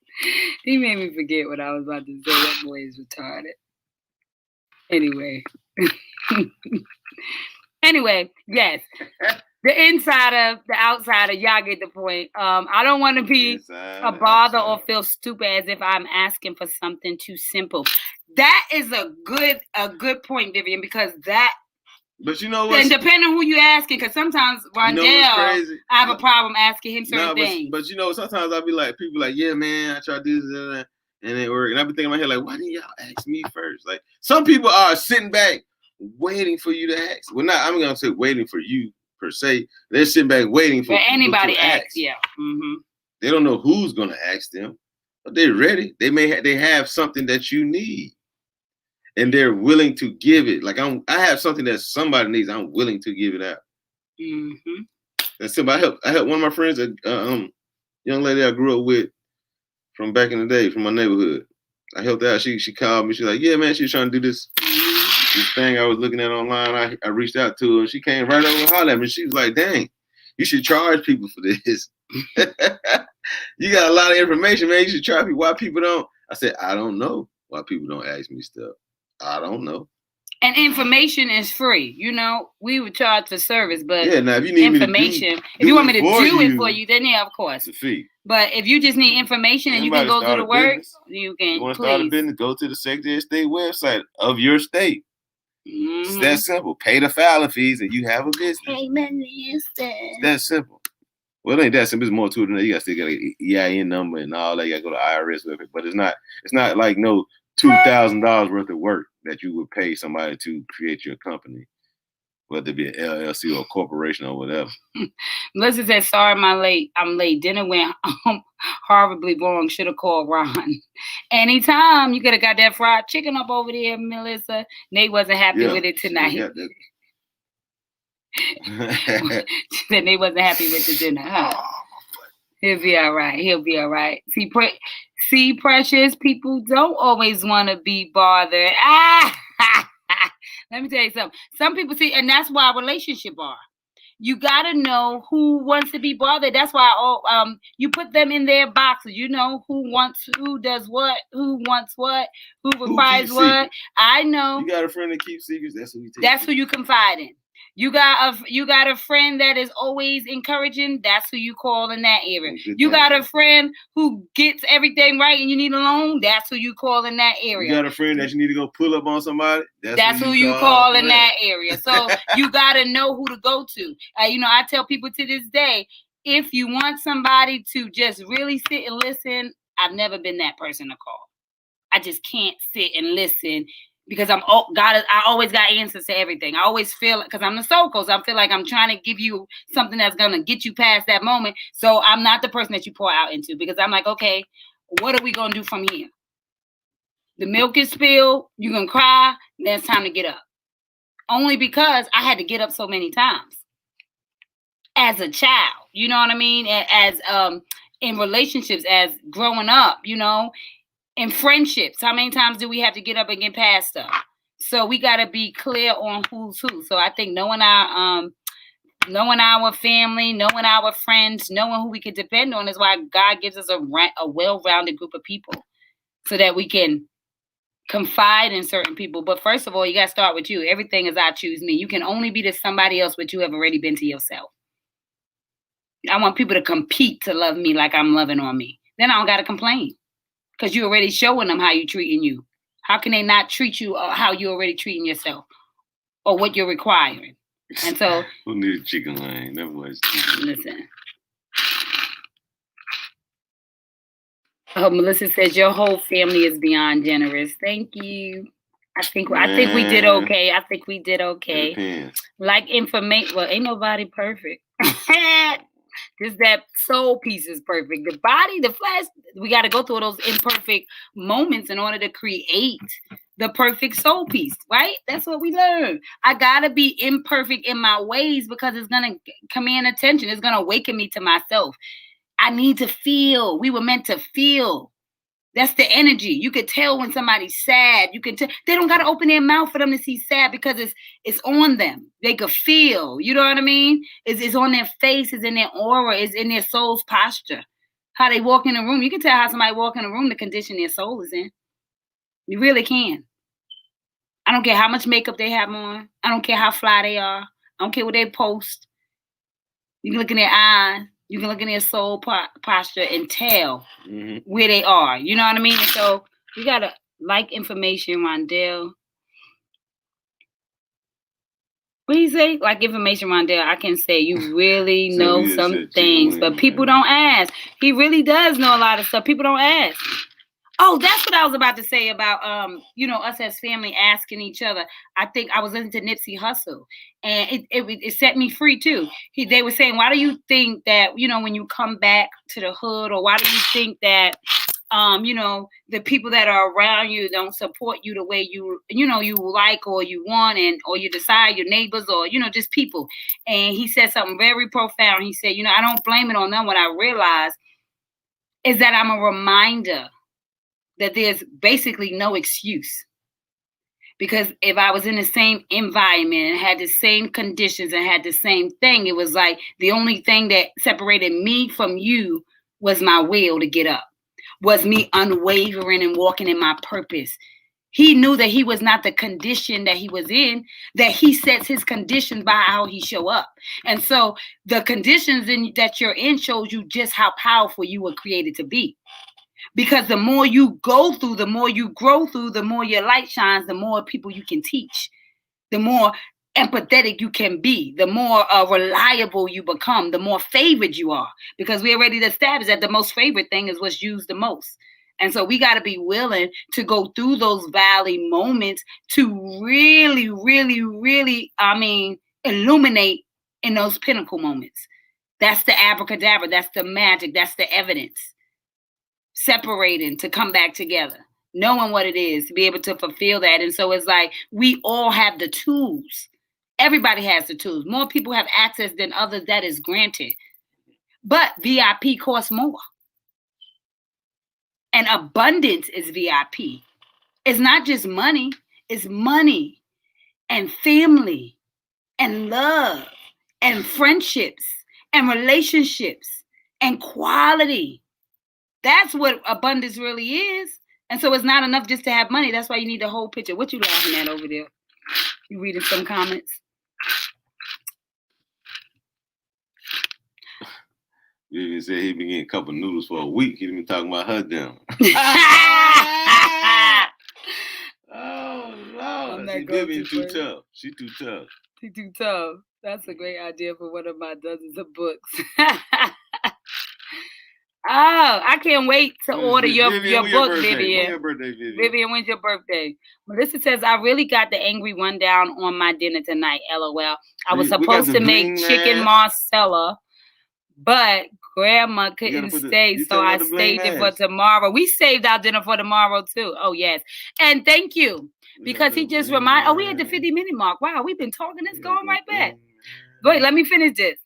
He made me forget what I was about to say. That boy is retarded. Anyway, yes. The insider, the outsider, y'all get the point. I don't want to be a bother or feel stupid as if I'm asking for something too simple. That is a good point, Vivian, because that. But you know what? And depending on who you asking, because sometimes Rondell, I have a problem asking him certain things. But sometimes I'll be like, people like, yeah, man, I try to do this and it work. And I've been thinking in my head, like, why didn't y'all ask me first? Like, some people are sitting back waiting for you to ask. Well, I'm going to say waiting for you per se. They're sitting back waiting for anybody to ask. Yeah. Mm-hmm. They don't know who's going to ask them, but they're ready. They have something that you need. And they're willing to give it. Like I have something that somebody needs. I'm willing to give it out. Mm-hmm. That's simple. I helped one of my friends, a young lady I grew up with from back in the day, from my neighborhood. I helped out. She called me. She's like, yeah, man, she's trying to do this thing I was looking at online. I reached out to her and she came right over and hollered at me. She was like, dang, you should charge people for this. You got a lot of information, man. You should charge people. Why people don't? I said, I don't know why people don't ask me stuff. I don't know. And information is free. You know, we would charge for service, but yeah, now if you need information, me to if you want me to do it it for you, then yeah, of course. It's a fee. But if you just need information and you can go do the work, you can. You want to start a business? Go to the Secretary of State website of your state. It's that simple. Pay the filing fees and you have a business. It's that simple. Well, it ain't that simple. It's more to it than that. You still got an EIN number and all that. You got to go to IRS with it. But it's not like no $2,000 worth of work that you would pay somebody to create your company, whether it be an LLC or a corporation or whatever. Melissa said, sorry, I'm late. Dinner went horribly wrong. Should have called Ron. Anytime. You could have got that fried chicken up over there, Melissa. Nate wasn't happy with it tonight. Then they wasn't happy with the dinner. Huh? He'll be all right. See, precious, people don't always want to be bothered. Let me tell you something. Some people see, and that's why relationships are. You gotta know who wants to be bothered. That's why you put them in their boxes. You know who does what, who wants what, who requires what. I know. You got a friend that keeps secrets. That's who you confide in. You got a friend that is always encouraging. That's who you call in that area. You got a friend who gets everything right and you need a loan. That's who you call in that area. You got a friend that you need to go pull up on somebody. That's who you call in that area. So you got to know who to go to. I tell people to this day, if you want somebody to just really sit and listen, I've never been that person to call. I just can't sit and listen. Because I always got answers to everything. I always feel, because I'm the soul coach, I feel like I'm trying to give you something that's going to get you past that moment. So I'm not the person that you pour out into, because I'm like, okay, what are we going to do from here? The milk is spilled, you're going to cry, then it's time to get up. Only because I had to get up so many times. As a child, you know what I mean? As in relationships, as growing up, in friendships, how many times do we have to get up and get past stuff? So we got to be clear on who's who. So I think knowing our family, knowing our friends, knowing who we can depend on is why God gives us a well-rounded group of people so that we can confide in certain people. But first of all, you got to start with you. Everything is I choose me. You can only be to somebody else what you have already been to yourself. I want people to compete to love me like I'm loving on me. Then I don't got to complain. Because you're already showing them how you're treating you. How can they not treat you how you're already treating yourself? Or what you're requiring? And so... Who needs chicken line? Never was chicken. Listen. Melissa says, your whole family is beyond generous. Thank you. I think we did okay. Like information... Well, ain't nobody perfect. Just that soul piece is perfect. The body, the flesh, we got to go through those imperfect moments in order to create the perfect soul piece, right? That's what we learn. I got to be imperfect in my ways because it's going to command attention. It's going to awaken me to myself. I need to feel. We were meant to feel. That's the energy. You could tell when somebody's sad. You can tell. They don't got to open their mouth for them to see sad because it's on them. They could feel. You know what I mean? It's on their face. It's in their aura. It's in their soul's posture. How they walk in a room. You can tell how somebody walk in a room, the condition their soul is in. You really can. I don't care how much makeup they have on. I don't care how fly they are. I don't care what they post. You can look in their eyes. You can look in their soul posture and tell where they are. You know what I mean? And so we got to like information, Rondell. What do you say? Like information, Rondell. I can say you really know some things, but people don't ask. He really does know a lot of stuff. People don't ask. Oh, that's what I was about to say about, us as family asking each other. I think I was listening to Nipsey Hussle, and it set me free too. They were saying, why do you think that, when you come back to the hood, or why do you think that, the people that are around you don't support you the way you like or you want, or you decide, your neighbors, or, just people. And he said something very profound. He said, I don't blame it on them. What I realize is that I'm a reminder that there's basically no excuse. Because if I was in the same environment and had the same conditions and had the same thing, it was like the only thing that separated me from you was my will to get up, was me unwavering and walking in my purpose. He knew that he was not the condition that he was in, that he sets his conditions by how he show up. And so the conditions that you're in shows you just how powerful you were created to be. Because the more you go through, the more you grow through, the more your light shines, the more people you can teach, the more empathetic you can be, the more reliable you become, the more favored you are. Because we already established that the most favorite thing is what's used the most. And so we got to be willing to go through those valley moments to really, really, really, illuminate in those pinnacle moments. That's the abracadabra. That's the magic. That's the evidence. Separating to come back together. Knowing what it is to be able to fulfill that. And so it's like we all have the tools. Everybody has the tools. More people have access than others. That is granted. But VIP costs more. And abundance is VIP. It's not just money. It's money and family and love and friendships and relationships and quality. That's what abundance really is. And so it's not enough just to have money. That's why you need the whole picture. What you laughing at over there? You reading some comments? Vivian said he been getting a couple noodles for a week. He been talking about her down. Oh, Lord. Vivian too tough. She too tough. She too tough. That's a great idea for one of my dozens of books. Oh, I can't wait to order your book, Vivian. When's your birthday, Vivian? Vivian, when's your birthday? Melissa says, I really got the angry rundown on my dinner tonight, LOL. I was supposed to make chicken Marcella, but Grandma couldn't stay, so I saved it for tomorrow. We saved our dinner for tomorrow, too. Oh, yes. And thank you, because he just reminded, we had the 50-minute mark. Wow, we've been talking this going right back. Go ahead, let me finish this.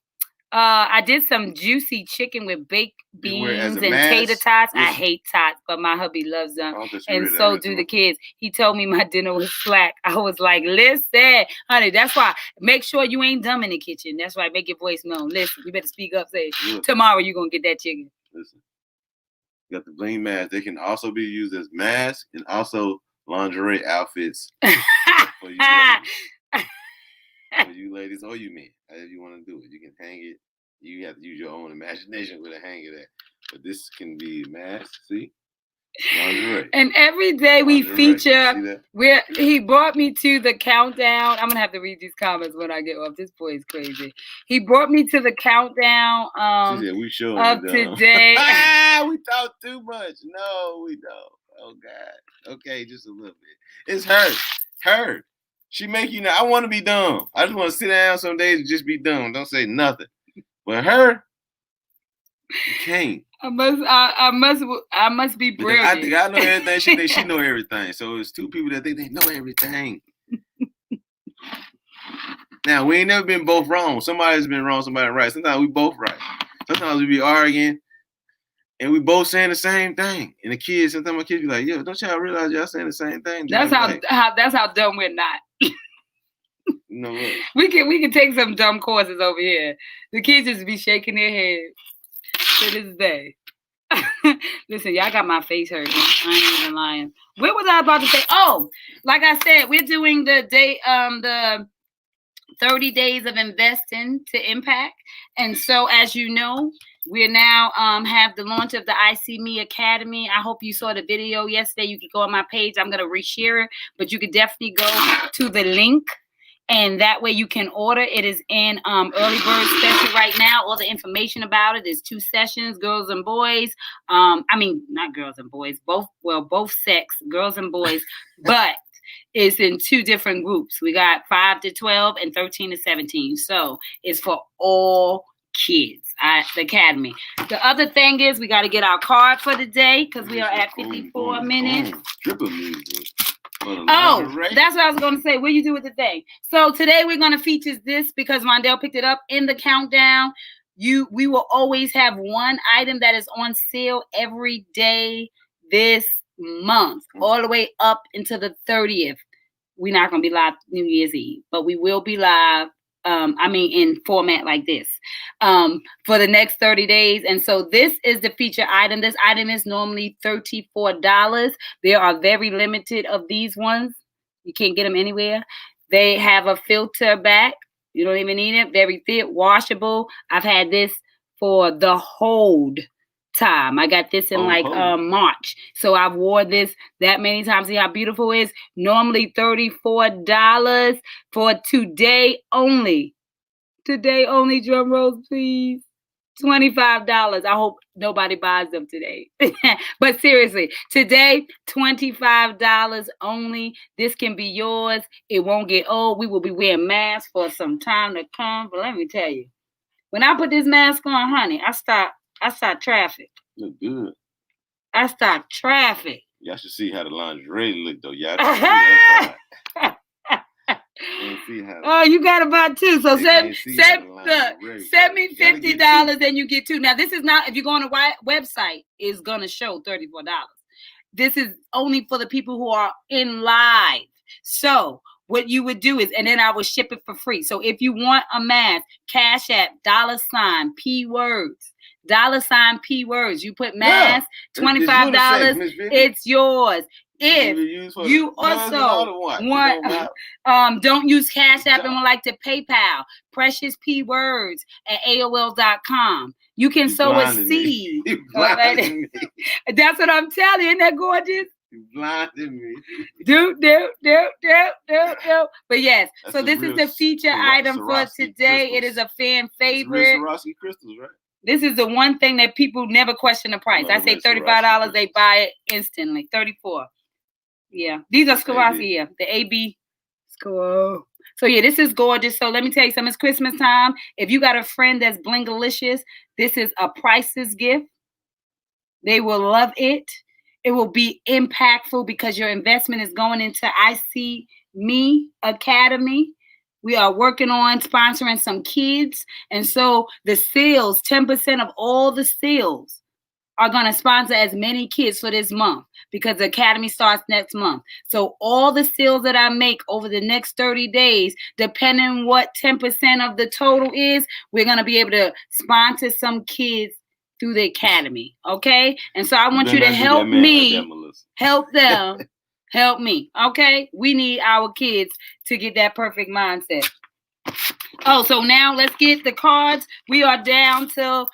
I did some juicy chicken with baked beans and tater tots. I hate tots, but my hubby loves them. And so do the kids. He told me my dinner was slack. I was like, listen, honey, that's why. Make sure you ain't dumb in the kitchen. That's why. Make your voice known. Listen, you better speak up. Say, tomorrow you're going to get that chicken. Listen, you got the bling mask. They can also be used as masks and also lingerie outfits for you ladies. For you ladies or you men, however you want to do it. You can hang it. You have to use your own imagination where to hang it at. But this can be mask, see? Lingerie. And every day we feature where he brought me to the countdown. I'm gonna have to read these comments when I get off. This boy is crazy. He brought me to the countdown she said, we sure of today. We talk too much. No, we don't. Oh God. Okay, just a little bit. It's her. She make you know, I want to be dumb. I just want to sit down some days and just be dumb. Don't say nothing. But her, you can't. I must be brilliant. I think I know everything. She thinks she know everything. So it's two people that think they know everything. Now, we ain't never been both wrong. Somebody's been wrong, somebody right. Sometimes we both right. Sometimes we be arguing and we both saying the same thing. And the kids, sometimes my kids be like, yo, don't y'all realize y'all saying the same thing? That's how dumb we're not. You know what? We can take some dumb courses over here. The kids just be shaking their heads to this day. Listen, y'all got my face hurting. I ain't even lying. What was I about to say? Oh, like I said, we're doing the 30 days of investing to impact. And so, as you know, we now have the launch of the IC Me Academy. I hope you saw the video yesterday. You can go on my page. I'm going to reshare it, but you could definitely go to the link. And that way you can order. It is in early bird special right now. All the information about it is 2 sessions, girls and boys. Not girls and boys, both sex, girls and boys, but it's in 2 different groups. We got 5 to 12 and 13 to 17. So it's for all kids at the Academy. The other thing is we got to get our card for the day because we are at 54 minutes. Triple music. Oh, that's what I was going to say. What do you do with the thing? So today we're going to feature this because Rondell picked it up in the countdown. We will always have one item that is on sale every day this month, all the way up until the 30th. We're not going to be live New Year's Eve, but we will be live in format like this, for the next 30 days. And so this is the feature item. This item is normally $34. There are very limited of these ones. You can't get them anywhere. They have a filter back. You don't even need it. Very thick, washable. I've had this for the whole time. I got this in March. So I've wore this that many times. See how beautiful it is? Normally $34 for today only. Today only, drum rolls, please. $25. I hope nobody buys them today. But seriously, today, $25 only. This can be yours. It won't get old. We will be wearing masks for some time to come. But let me tell you, when I put this mask on, honey, I start traffic. Look good. I start traffic. Y'all should see how the lingerie look, though. Y'all should see that part. Oh, you got about two. So send me $50 and you get two. Now, this is not, if you go on a website, it's going to show $34. This is only for the people who are in live. So what you would do is, and then I will ship it for free. So if you want a mask, Cash App, $ P words. $P words. You put mask, $25. It's yours. If you also want, don't use Cash App and would like to PayPal, Precious P Words at AOL.com. You can sow a seed. That's what I'm telling you. Isn't that gorgeous? You blinded me. Do. But yes, so this is the feature item for today. It is a fan favorite. Swarovski crystals, right? This is the one thing that people never question the price. I say $35, they buy it instantly. $34. Yeah, these are Swarovski. Yeah, the AB Swarovski. So yeah, this is gorgeous. So let me tell you something. It's Christmas time. If you got a friend that's blingalicious, this is a priceless gift. They will love it. It will be impactful because your investment is going into I See Me Academy. We are working on sponsoring some kids. And so the sales, 10% of all the sales are going to sponsor as many kids for this month because the academy starts next month. So all the sales that I make over the next 30 days, depending what 10% of the total is, we're going to be able to sponsor some kids through the academy. Okay? And so I want you to help me, help them, help me. Okay? We need our kids to get that perfect mindset. Oh, so now let's get the cards. We are down till,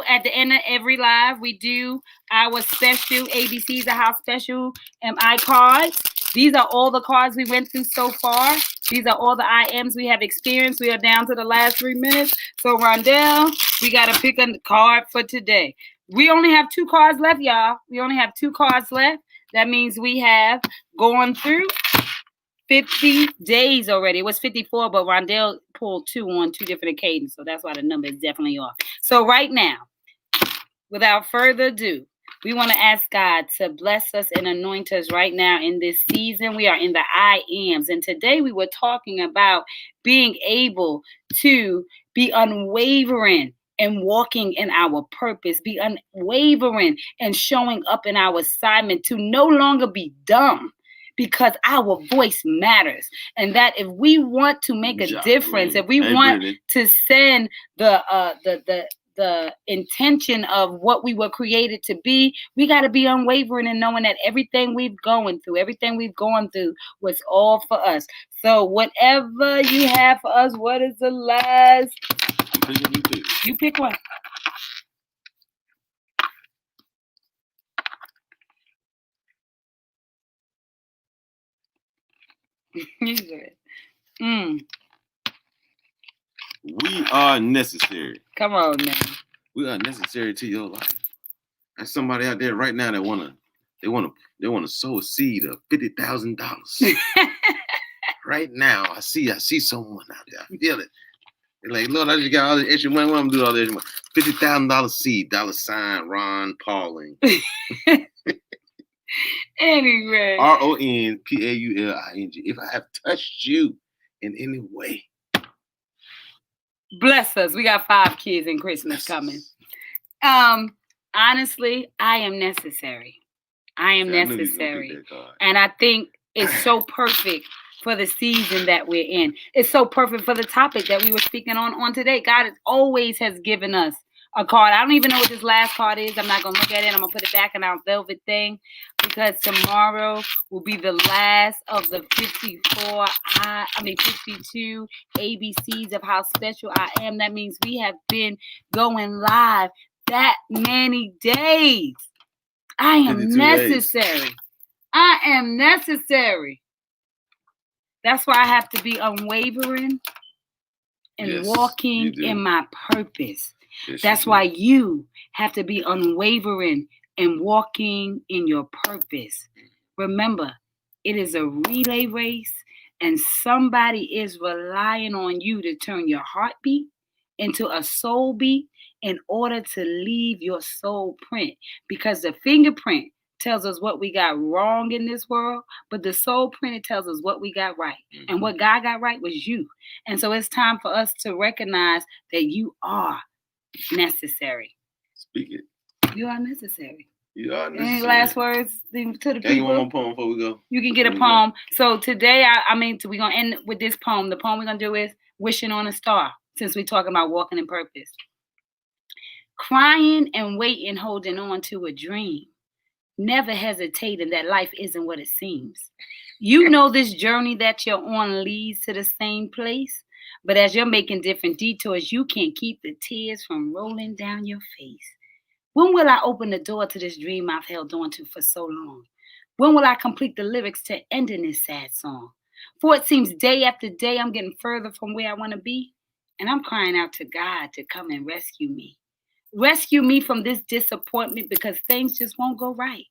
at the end of every live, we do our special ABCs, the house special MI cards. These are all the cards we went through so far. These are all the IMs we have experienced. We are down to the last 3 minutes. So, Rondell, we got to pick a card for today. We only have 2 cards left, y'all. We only have 2 cards left. That means we have gone through 50 days already. It was 54, but Rondell pulled 2 on 2 different occasions. So that's why the number is definitely off. So right now, without further ado, we want to ask God to bless us and anoint us right now in this season. We are in the I Ams. And today we were talking about being able to be unwavering and walking in our purpose, be unwavering and showing up in our assignment, to no longer be dumb, because our voice matters. And that if we want to make a difference, if we want to send the intention of what we were created to be, we got to be unwavering and knowing that everything we've gone through was all for us. So whatever you have for us, what is the last? You pick one. We are necessary. Come on now. We are necessary to your life. There's somebody out there right now that wanna sow a seed of $50,000. Right now, I see someone out there. I feel it. They're like, Lord, I just got all this extra money. What I'm gonna do all this money? $50,000 seed, $ Ron Pauling. Anyway. RONPAULING. If I have touched you in any way, bless us. We got 5 kids in Christmas coming. Honestly, I am necessary. I am necessary. And I think it's so perfect for the season that we're in. It's so perfect for the topic that we were speaking on today. God always has given us a card. I don't even know what this last card is. I'm not going to look at it. I'm going to put it back in our velvet thing because tomorrow will be the last of the 52 ABCs of how special I am. That means we have been going live that many days. I am necessary. Days. I am necessary. That's why I have to be unwavering and walking in my purpose. Yes, that's why you have to be unwavering and walking in your purpose. Remember, it is a relay race, and somebody is relying on you to turn your heartbeat into a soul beat in order to leave your soul print. Because the fingerprint tells us what we got wrong in this world, but the soul print, it tells us what we got right. Mm-hmm. And what God got right was you. And so it's time for us to recognize that you are necessary. Speak it. You are necessary. You are necessary. Any last words to the people? Can you one more poem before we go? You can get a poem. So today, we're going to end with this poem. The poem we're going to do is Wishing on a Star, since we're talking about walking in purpose. Crying and waiting, holding on to a dream. Never hesitating that life isn't what it seems. You know this journey that you're on leads to the same place, but as you're making different detours, you can't keep the tears from rolling down your face. When will I open the door to this dream I've held on to for so long? When will I complete the lyrics to ending this sad song? For it seems day after day I'm getting further from where I want to be, and I'm crying out to God to come and rescue me. Rescue me from this disappointment because things just won't go right.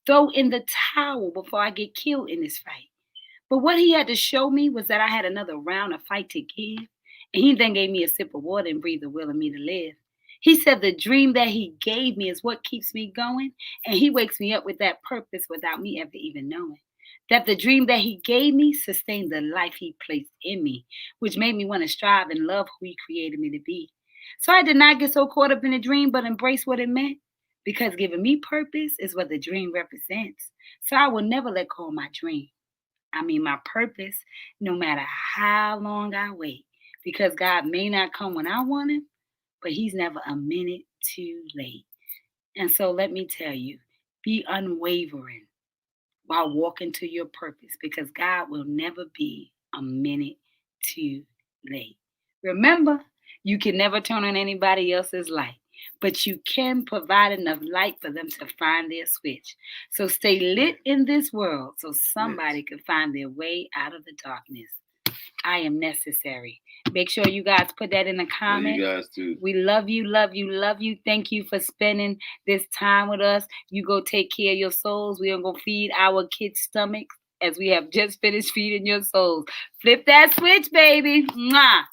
Throw in the towel before I get killed in this fight. But what he had to show me was that I had another round of fight to give. And he then gave me a sip of water and breathed the will in me to live. He said the dream that he gave me is what keeps me going. And he wakes me up with that purpose without me ever even knowing. That the dream that he gave me sustained the life he placed in me, which made me want to strive and love who he created me to be. So I did not get so caught up in the dream, but embrace what it meant. Because giving me purpose is what the dream represents. So I will never let go of my dream. My purpose, no matter how long I wait. Because God may not come when I want him, but he's never a minute too late. And so let me tell you, be unwavering while walking to your purpose, because God will never be a minute too late. Remember, you can never turn on anybody else's light, but you can provide enough light for them to find their switch. So stay lit in this world so somebody can find their way out of the darkness. I am necessary. Make sure you guys put that in the comment. You guys too. We love you, love you, love you. Thank you for spending this time with us. You go take care of your souls. We are going to feed our kids' stomachs as we have just finished feeding your souls. Flip that switch, baby. Mwah.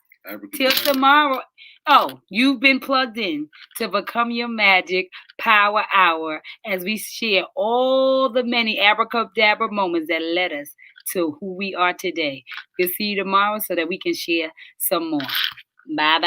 Till tomorrow. Oh, you've been plugged in to Become Your Magic Power Hour as we share all the many abracadabra moments that led us to who we are today. We'll see you tomorrow so that we can share some more. Bye-bye.